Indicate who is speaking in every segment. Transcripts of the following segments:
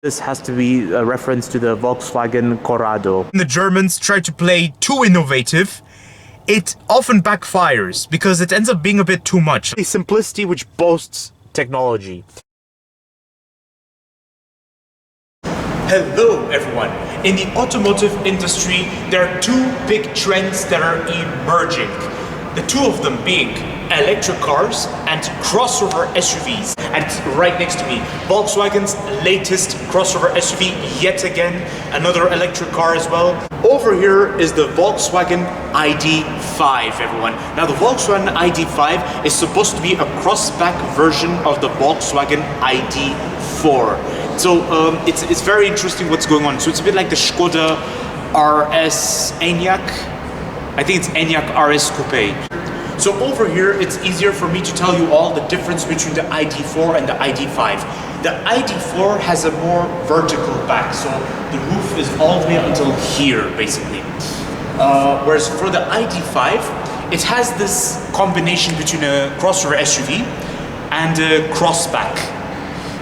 Speaker 1: This has to be a reference to the Volkswagen Corrado.
Speaker 2: When the Germans try to play too innovative, it often backfires because it ends up being a bit too much.
Speaker 1: The simplicity which boasts technology.
Speaker 2: Hello everyone! In the automotive industry, there are two big trends that are emerging. The two of them being electric cars and crossover SUVs. And right next to me, Volkswagen's latest crossover SUV yet again, another electric car as well. Over here is the Volkswagen ID5, everyone. Now the Volkswagen ID5 is supposed to be a crossback version of the Volkswagen ID.4. So it's very interesting what's going on. So it's a bit like the Skoda RS Enyaq. I think it's Enyaq RS Coupe. So over here, it's easier for me to tell you all the difference between the ID4 and the ID5. The ID4 has a more vertical back, so the roof is all the way until here, basically. Whereas for the ID5, it has this combination between a crossover SUV and a crossback.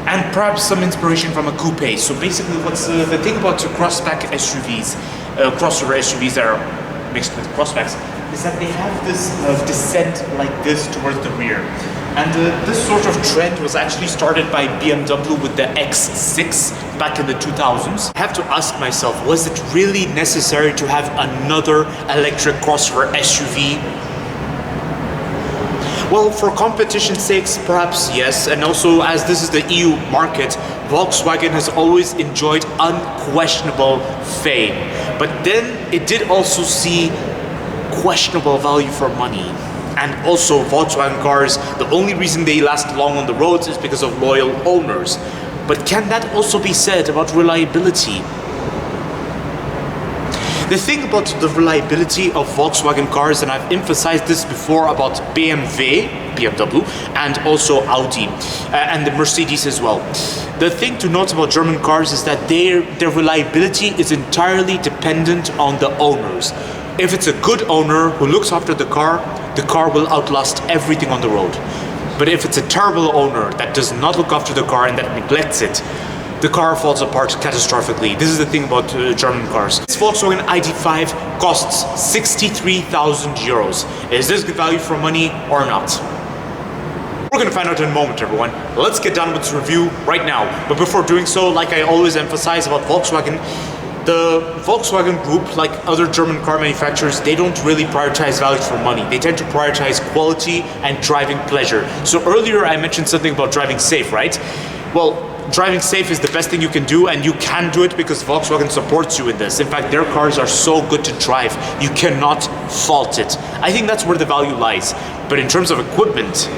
Speaker 2: And perhaps some inspiration from a coupe. So basically, what's the thing about the crossback SUVs, crossover SUVs that are mixed with crossbacks, is that they have this descent like this towards the rear. And this sort of trend was actually started by BMW with the X6 back in the 2000s. I have to ask myself, was it really necessary to have another electric crossover SUV? Well, for competition's sakes, perhaps yes, and also as this is the EU market, Volkswagen has always enjoyed unquestionable fame. But then it did also see questionable value for money. And also Volkswagen cars, the only reason they last long on the roads is because of loyal owners. But can that also be said about reliability? The thing about the reliability of Volkswagen cars, and I've emphasized this before about BMW, and also Audi, and the Mercedes as well. The thing to note about German cars is that their reliability is entirely dependent on the owners. If it's a good owner who looks after the car will outlast everything on the road. But if it's a terrible owner that does not look after the car and that neglects it, the car falls apart catastrophically. This is the thing about German cars. This Volkswagen ID5 costs 63,000 euros. Is this good value for money or not? We're gonna find out in a moment, everyone. Let's get done with this review right now. But before doing so, like I always emphasize about Volkswagen, the Volkswagen Group, like other German car manufacturers, they don't really prioritize value for money. They tend to prioritize quality and driving pleasure. So earlier I mentioned something about driving safe, right? Well, driving safe is the best thing you can do, and you can do it because Volkswagen supports you in this. In fact, their cars are so good to drive, you cannot fault it. I think that's where the value lies. But in terms of equipment,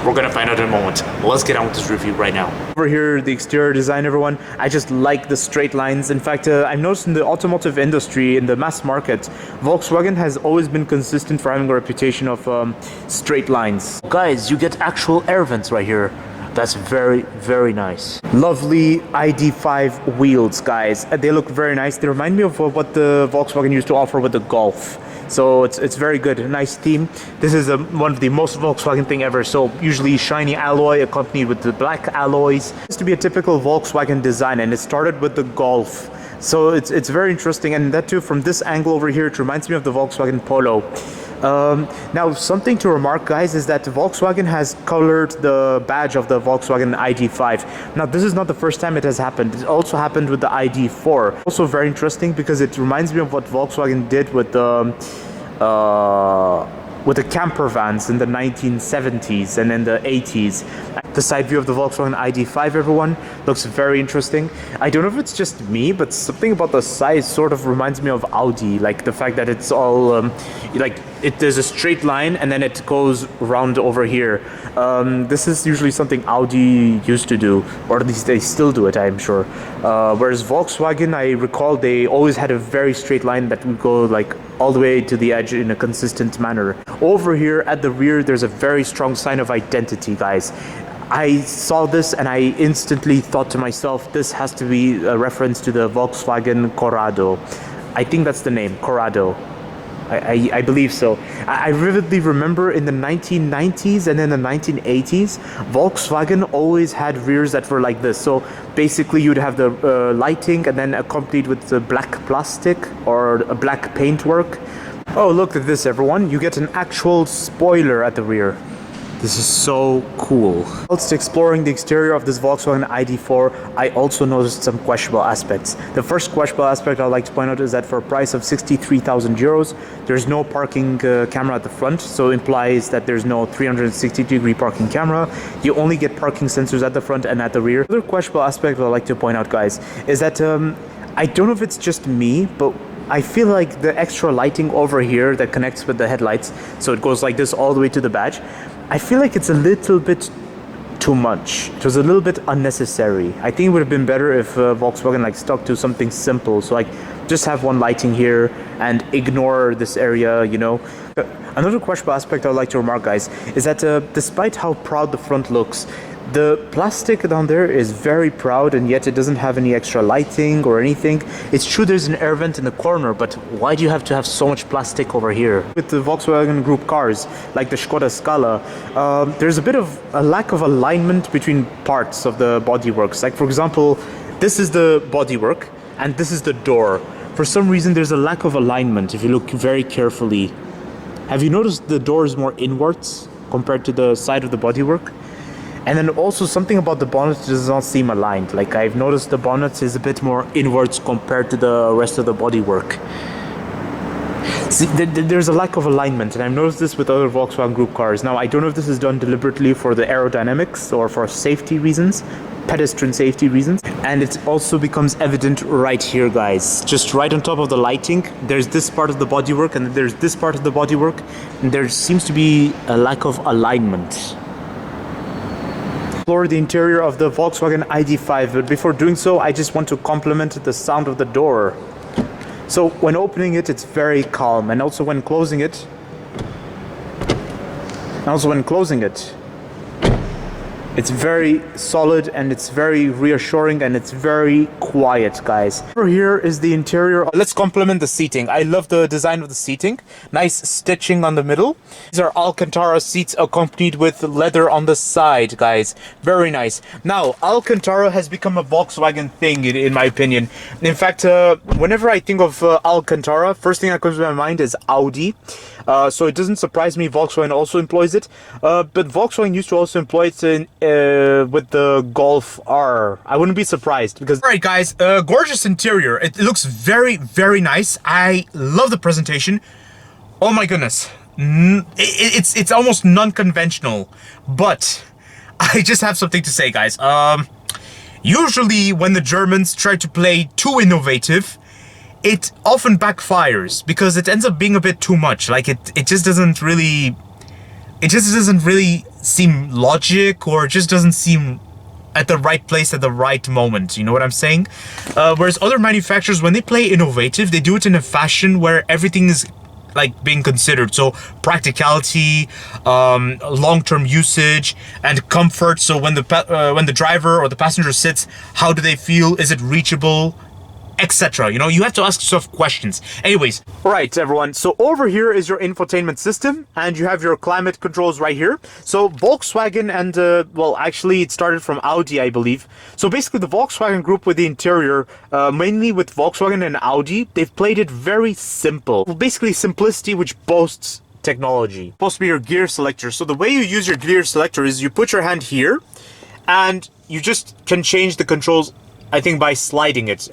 Speaker 2: we're gonna find out in a moment. Let's get on with this review right now.
Speaker 1: Over here, the exterior design, everyone, I just like the straight lines. In fact, I've noticed in the automotive industry, in the mass market, Volkswagen has always been consistent for having a reputation of straight lines. Guys, you get actual air vents right here. That's very, very nice. Lovely ID5 wheels, guys. They look very nice. They remind me of what the Volkswagen used to offer with the Golf. So it's very good, a nice theme. This is one of the most Volkswagen thing ever. So usually shiny alloy accompanied with the black alloys. It used to be a typical Volkswagen design, and it started with the Golf. So it's very interesting, and that too from this angle over here, it reminds me of the Volkswagen Polo. Now, something to remark, guys, is that Volkswagen has colored the badge of the Volkswagen ID5. Now, this is not the first time it has happened. It also happened with the ID4. Also very interesting because it reminds me of what Volkswagen did with the camper vans in the 1970s and in the 80s. The side view of the Volkswagen ID5, everyone, looks very interesting. I don't know if it's just me, but something about the size sort of reminds me of Audi, like the fact that it's all there's a straight line and then it goes round over here. This is usually something Audi used to do, or at least they still do it, I'm sure. Whereas Volkswagen, I recall they always had a very straight line that would go like all the way to the edge in a consistent manner. Over here at the rear, there's a very strong sign of identity, guys. I saw this and I instantly thought to myself, this has to be a reference to the Volkswagen Corrado. I think that's the name, Corrado. I believe so. I vividly remember in the 1990s and in the 1980s, Volkswagen always had rears that were like this. So basically you'd have the lighting and then accompanied with the black plastic or a black paintwork. Oh, look at this, everyone. You get an actual spoiler at the rear. This is so cool. Whilst exploring the exterior of this Volkswagen ID.4, I also noticed some questionable aspects. The first questionable aspect I'd like to point out is that for a price of 63,000 euros, there's no parking camera at the front, so implies that there's no 360-degree parking camera. You only get parking sensors at the front and at the rear. Another questionable aspect I'd like to point out, guys, is that I don't know if it's just me, but I feel like the extra lighting over here that connects with the headlights, so it goes like this all the way to the badge, I feel like it's a little bit too much. It was a little bit unnecessary. I think it would have been better if Volkswagen like stuck to something simple. So like just have one lighting here and ignore this area, you know. Another questionable aspect I would like to remark, guys, is that despite how proud the front looks, the plastic down there is very proud, and yet it doesn't have any extra lighting or anything. It's true there's an air vent in the corner, but why do you have to have so much plastic over here? With the Volkswagen Group cars, like the Skoda Scala, there's a bit of a lack of alignment between parts of the bodyworks. Like, for example, this is the bodywork, and this is the door. For some reason, there's a lack of alignment if you look very carefully. Have you noticed the door is more inwards compared to the side of the bodywork? And then also something about the bonnet does not seem aligned. Like, I've noticed the bonnet is a bit more inwards compared to the rest of the bodywork. See, there's a lack of alignment, and I've noticed this with other Volkswagen Group cars. Now, I don't know if this is done deliberately for the aerodynamics or for safety reasons, pedestrian safety reasons. And it also becomes evident right here, guys. Just right on top of the lighting, there's this part of the bodywork, and there's this part of the bodywork, and there seems to be a lack of alignment. Explore the interior of the Volkswagen ID.5, but before doing so, I just want to compliment the sound of the door. So when opening it, it's very calm, and also when closing it, it's very solid, and it's very reassuring, and it's very quiet, guys. Over here is the interior. Let's compliment the seating. I love the design of the seating. Nice stitching on the middle. These are Alcantara seats accompanied with leather on the side, guys. Very nice. Now, Alcantara has become a Volkswagen thing, in my opinion. In fact, whenever I think of Alcantara, first thing that comes to my mind is Audi. So it doesn't surprise me Volkswagen also employs it. But Volkswagen used to also employ it with the Golf R. I wouldn't be surprised because...
Speaker 2: Alright guys, gorgeous interior. It looks very, very nice. I love the presentation. Oh my goodness. It's almost non-conventional. But I just have something to say, guys. Usually when the Germans try to play too innovative, it often backfires because it ends up being a bit too much. Like it just doesn't really seem logic, or it just doesn't seem at the right place at the right moment. You know what I'm saying? Whereas other manufacturers, when they play innovative, they do it in a fashion where everything is like being considered. So practicality, long-term usage, and comfort. So when the driver or the passenger sits, how do they feel? Is it reachable? Etc. You know, you have to ask yourself questions. Anyways.
Speaker 1: Alright, everyone. So over here is your infotainment system, and you have your climate controls right here. So Volkswagen and, well, actually it started from Audi, I believe. So basically the Volkswagen Group with the interior, mainly with Volkswagen and Audi, they've played it very simple. Well, basically simplicity which boasts technology. Supposed to be your gear selector. So the way you use your gear selector is you put your hand here, and you just can change the controls, I think, by sliding it.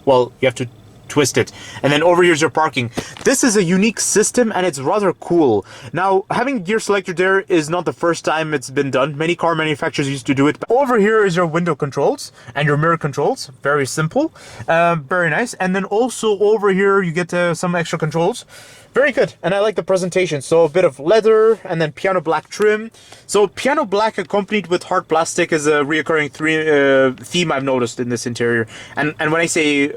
Speaker 1: Well, you have to twist it. And then over here's your parking. This is a unique system, and it's rather cool. Now, having a gear selector there is not the first time it's been done. Many car manufacturers used to do it. Over here is your window controls and your mirror controls. Very simple. Very nice. And then also over here you get some extra controls. Very good, and I like the presentation. So a bit of leather and then piano black trim. So piano black accompanied with hard plastic is a reoccurring theme I've noticed in this interior. And when I say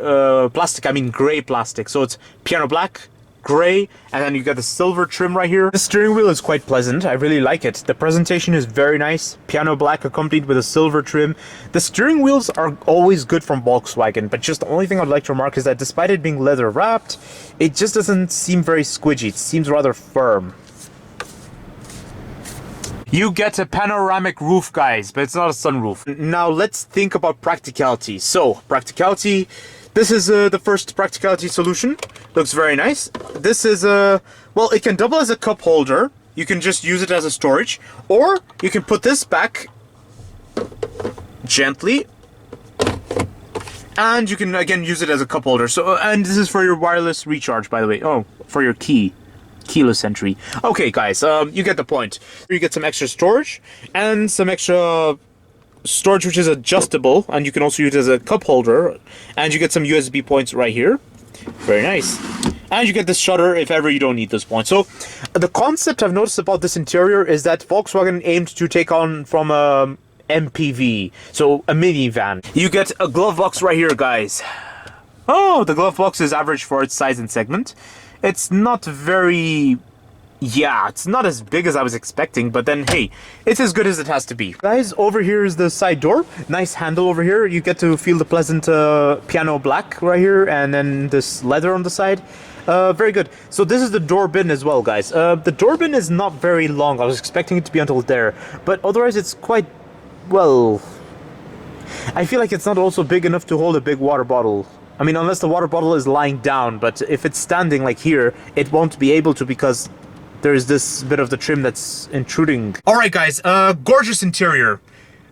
Speaker 1: plastic, I mean gray plastic. So it's piano black, gray, and then you got the silver trim right here. The steering wheel is quite pleasant. I really like it. The presentation is very nice. Piano black accompanied with a silver trim. The steering wheels are always good from Volkswagen, but just the only thing I'd like to remark is that despite it being leather wrapped, it just doesn't seem very squidgy. It seems rather firm. You get a panoramic roof, guys, but it's not a sunroof. Now let's think about practicality. So, practicality, this is the first practicality solution. Looks very nice. This is well, it can double as a cup holder. You can just use it as a storage, or you can put this back gently, and you can again use it as a cup holder. So, and this is for your wireless recharge, by the way. Oh, for your keyless entry. Okay, guys, you get the point. You get some extra storage and some extra storage which is adjustable, and you can also use it as a cup holder, and you get some USB points right here. Very nice. And you get this shutter if ever you don't need this point. So the concept I've noticed about this interior is that Volkswagen aimed to take on from a MPV, so a minivan. You get a glove box right here, guys. Oh, the glove box is average for its size and segment. It's not very... yeah, it's not as big as I was expecting, but then, hey, it's as good as it has to be. Guys, over here is the side door. Nice handle over here. You get to feel the pleasant piano black right here, and then this leather on the side. Very good. So this is the door bin as well, guys. The door bin is not very long. I was expecting it to be until there, but otherwise it's quite, well... I feel like it's not also big enough to hold a big water bottle. I mean, unless the water bottle is lying down, but if it's standing like here, it won't be able to because there's this bit of the trim that's intruding. Alright guys, gorgeous interior.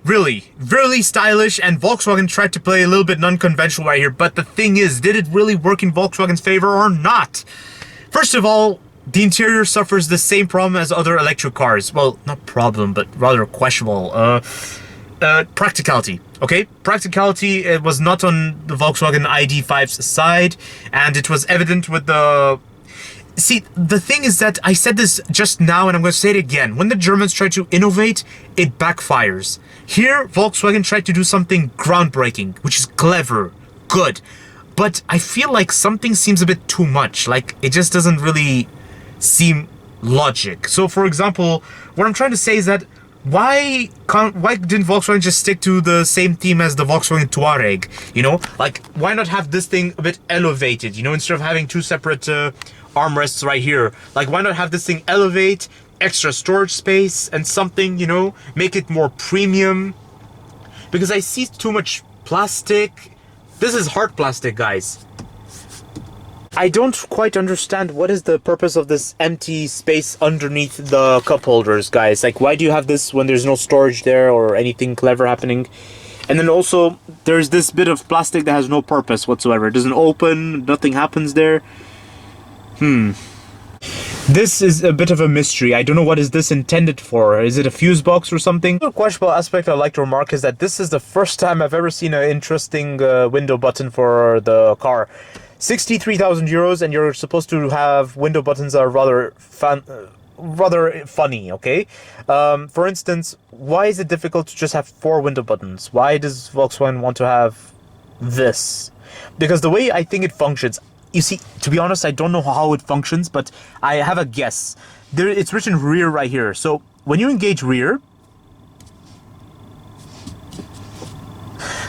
Speaker 1: Really, really stylish, and Volkswagen tried to play a little bit non-conventional right here, but the thing is, did it really work in Volkswagen's favor or not? First of all, the interior suffers the same problem as other electric cars. Well, not problem, but rather questionable. Practicality, okay? Practicality, it was not on the Volkswagen ID.5's side, and it was evident with the... See, the thing is that I said this just now, and I'm going to say it again. When the Germans try to innovate, it backfires. Here, Volkswagen tried to do something groundbreaking, which is clever, good. But I feel like something seems a bit too much. Like, it just doesn't really seem logic. So, for example, what I'm trying to say is that why didn't Volkswagen just stick to the same theme as the Volkswagen Touareg? You know, like, why not have this thing a bit elevated? You know, instead of having two separate armrests right here. Like, why not have this thing elevate, extra storage space, and something, you know, make it more premium? Because I see too much plastic. This is hard plastic, guys. I don't quite understand what is the purpose of this empty space underneath the cup holders, guys. Like, why do you have this when there's no storage there or anything clever happening? And then also, there's this bit of plastic that has no purpose whatsoever. It doesn't open, nothing happens there. This is a bit of a mystery. I don't know what is this intended for. Is it a fuse box or something? The questionable aspect I'd like to remark is that this is the first time I've ever seen an interesting window button for the car. 63,000 euros, and you're supposed to have window buttons that are rather funny, okay? For instance, why is it difficult to just have 4 window buttons? Why does Volkswagen want to have this? Because the way I think it functions, you see, to be honest, I don't know how it functions, but I have a guess. It's written rear right here. So when you engage rear,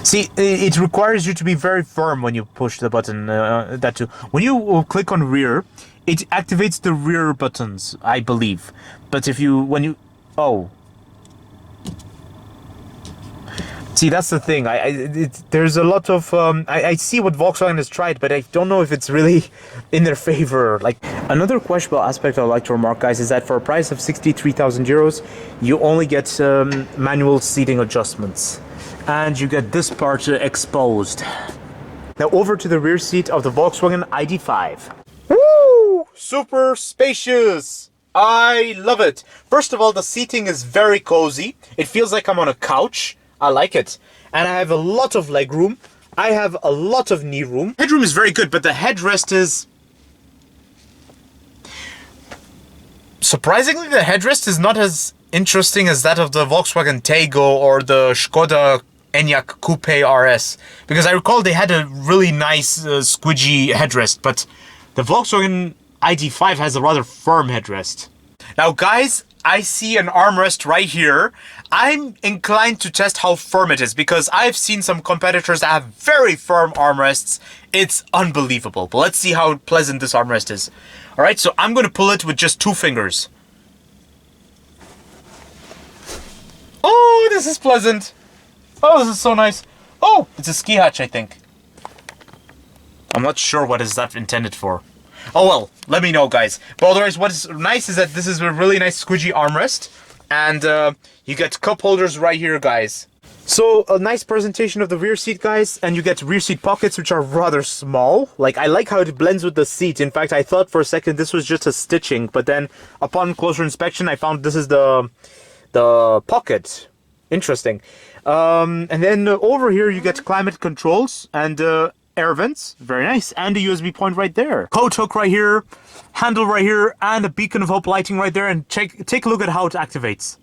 Speaker 1: see, it requires you to be very firm when you push the button, that too. When you click on rear, it activates the rear buttons, I believe. But oh. See, that's the thing. There's a lot of... I see what Volkswagen has tried, but I don't know if it's really in their favor. Like, another questionable aspect I'd like to remark, guys, is that for a price of 63,000 euros, you only get manual seating adjustments. And you get this part exposed. Now over to the rear seat of the Volkswagen ID.5. Woo! Super spacious! I love it. First of all, the seating is very cozy. It feels like I'm on a couch. I like it. And I have a lot of leg room. I have a lot of knee room. Headroom is very good, but the headrest is... Surprisingly, the headrest is not as interesting as that of the Volkswagen Taigo or the Skoda Enyaq Coupe RS. Because I recall they had a really nice squidgy headrest, but the Volkswagen ID.5 has a rather firm headrest. Now guys, I see an armrest right here. I'm inclined to test how firm it is because I've seen some competitors that have very firm armrests. It's unbelievable. But let's see how pleasant this armrest is. Alright, so I'm going to pull it with just 2 fingers. Oh, this is pleasant. Oh, this is so nice. Oh, it's a ski hatch, I think. I'm not sure what is that intended for. Oh well, let me know, guys. But otherwise, what is nice is that this is a really nice squidgy armrest. And you get cup holders right here, guys. So, a nice presentation of the rear seat, guys. And you get rear seat pockets, which are rather small. Like, I like how it blends with the seat. In fact, I thought for a second this was just a stitching. But then, upon closer inspection, I found this is the pocket. Interesting. And then over here, you get climate controls and air vents, very nice, and a USB point right there. Coat hook right here, handle right here, and a beacon of hope lighting right there. And take a look at how it activates.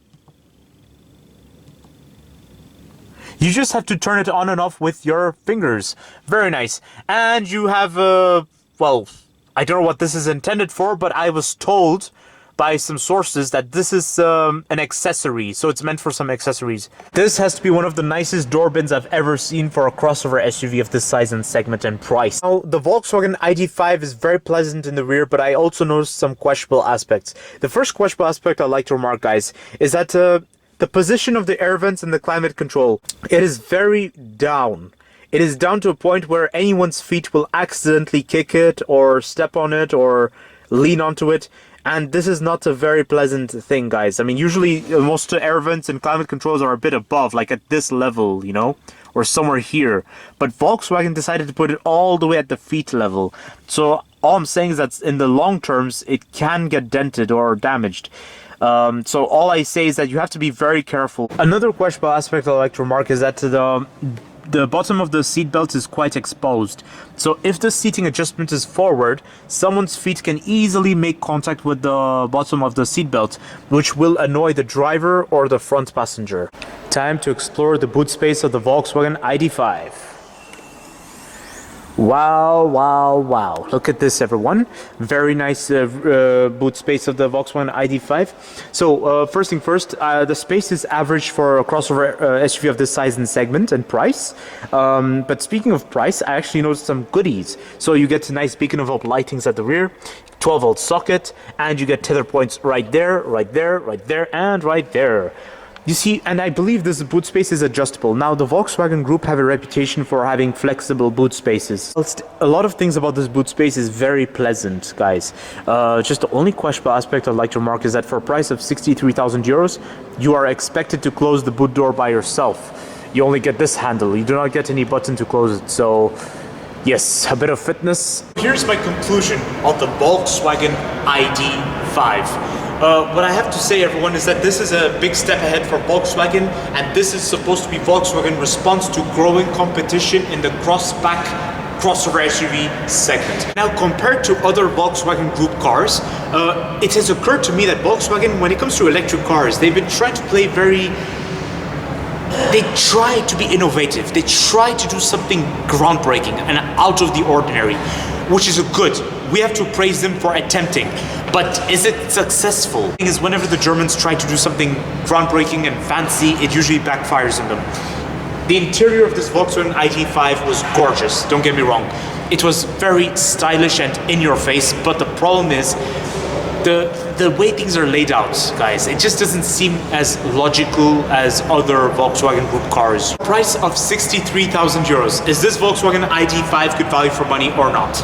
Speaker 1: You just have to turn it on and off with your fingers. Very nice. And you have well, I don't know what this is intended for, but I was told by some sources that this is an accessory, so it's meant for some accessories. This has to be one of the nicest door bins I've ever seen for a crossover SUV of this size and segment and price. Now, the Volkswagen ID.5 is very pleasant in the rear, but I also noticed some questionable aspects. The first questionable aspect I'd like to remark, guys, is that the position of the air vents and the climate control, it is very down. It is down to a point where anyone's feet will accidentally kick it or step on it or lean onto it. And this is not a very pleasant thing, guys. I mean, usually most air vents and climate controls are a bit above, like at this level, you know, or somewhere here. But Volkswagen decided to put it all the way at the feet level. So all I'm saying is that in the long terms, it can get dented or damaged. So all I say is that you have to be very careful. Another questionable aspect I'd like to remark is that the bottom of the seat belt is quite exposed. So if the seating adjustment is forward, someone's feet can easily make contact with the bottom of the seat belt, which will annoy the driver or the front passenger. Time to explore the boot space of the Volkswagen ID.5. Wow, wow, wow. Look at this, everyone. Very nice boot space of the Volkswagen ID.5. So, first thing first, the space is average for a crossover SUV of this size and segment and price. But speaking of price, I actually noticed some goodies. So you get a nice beacon of hope lightings at the rear, 12-volt socket, and you get tether points right there, right there, right there, and right there. You see, and I believe this boot space is adjustable. Now, the Volkswagen Group have a reputation for having flexible boot spaces. A lot of things about this boot space is very pleasant, guys. Just the only questionable aspect I'd like to remark is that for a price of 63,000 euros, you are expected to close the boot door by yourself. You only get this handle. You do not get any button to close it. So, yes, a bit of fitness.
Speaker 2: Here's my conclusion on the Volkswagen ID.5. What I have to say, everyone, is that this is a big step ahead for Volkswagen, and this is supposed to be Volkswagen's response to growing competition in the crossback crossover SUV segment. Now, compared to other Volkswagen Group cars, it has occurred to me that Volkswagen, when it comes to electric cars, they've been trying to play they try to be innovative. They try to do something groundbreaking and out of the ordinary, which is good. We have to praise them for attempting. But is it successful? The thing is, whenever the Germans try to do something groundbreaking and fancy, it usually backfires on them. The interior of this Volkswagen ID.5 was gorgeous, don't get me wrong. It was very stylish and in your face, but the problem is the way things are laid out, guys. It just doesn't seem as logical as other Volkswagen Group cars. Price of 63,000 euros. Is this Volkswagen ID.5 good value for money or not?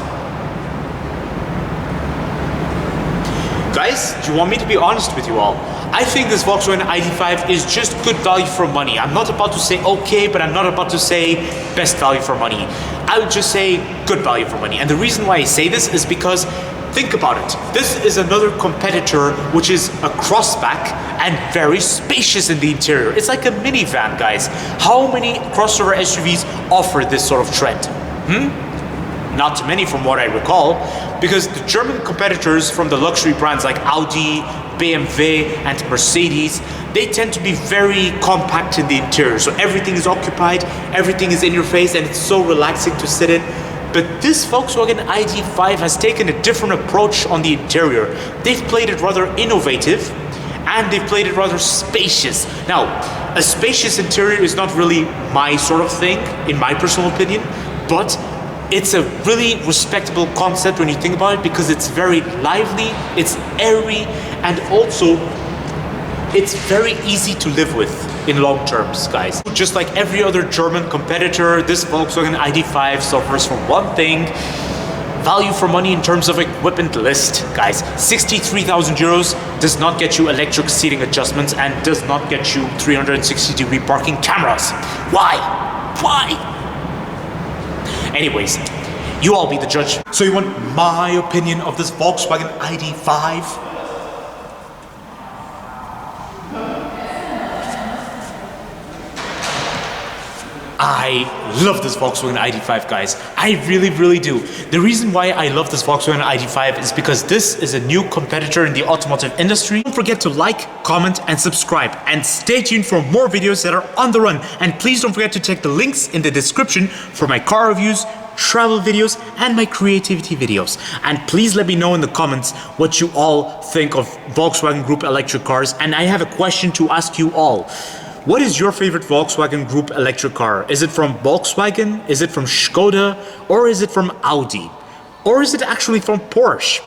Speaker 2: Guys, do you want me to be honest with you all? I think this Volkswagen ID.5 is just good value for money. I'm not about to say okay, but I'm not about to say best value for money. I would just say good value for money. And the reason why I say this is because think about it. This is another competitor which is a crossback and very spacious in the interior. It's like a minivan, guys. How many crossover SUVs offer this sort of trend? Not too many from what I recall, because the German competitors from the luxury brands like Audi, BMW and Mercedes, they tend to be very compact in the interior. So everything is occupied, everything is in your face, and it's so relaxing to sit in. But this Volkswagen ID.5 has taken a different approach on the interior. They've played it rather innovative, and they've played it rather spacious. Now, a spacious interior is not really my sort of thing, in my personal opinion, but it's a really respectable concept when you think about it, because it's very lively, it's airy, and also it's very easy to live with. in long terms, guys. Just like every other German competitor, this Volkswagen ID.5 suffers from one thing: value for money in terms of equipment list, guys. 63,000 euros does not get you electric seating adjustments and does not get you 360-degree parking cameras. Why? Why? Anyways, you all be the judge. So you want my opinion of this Volkswagen ID.5? I love this Volkswagen ID.5, guys. I really do. The reason why I love this Volkswagen ID.5 is because this is a new competitor in the automotive industry. Don't forget to like, comment, and subscribe. And stay tuned for more videos that are on the run. And please don't forget to check the links in the description for my car reviews, travel videos, and my creativity videos. And please let me know in the comments what you all think of Volkswagen Group electric cars. And I have a question to ask you all. What is your favorite Volkswagen Group electric car? Is it from Volkswagen? Is it from Skoda? Or is it from Audi? Or is it actually from Porsche?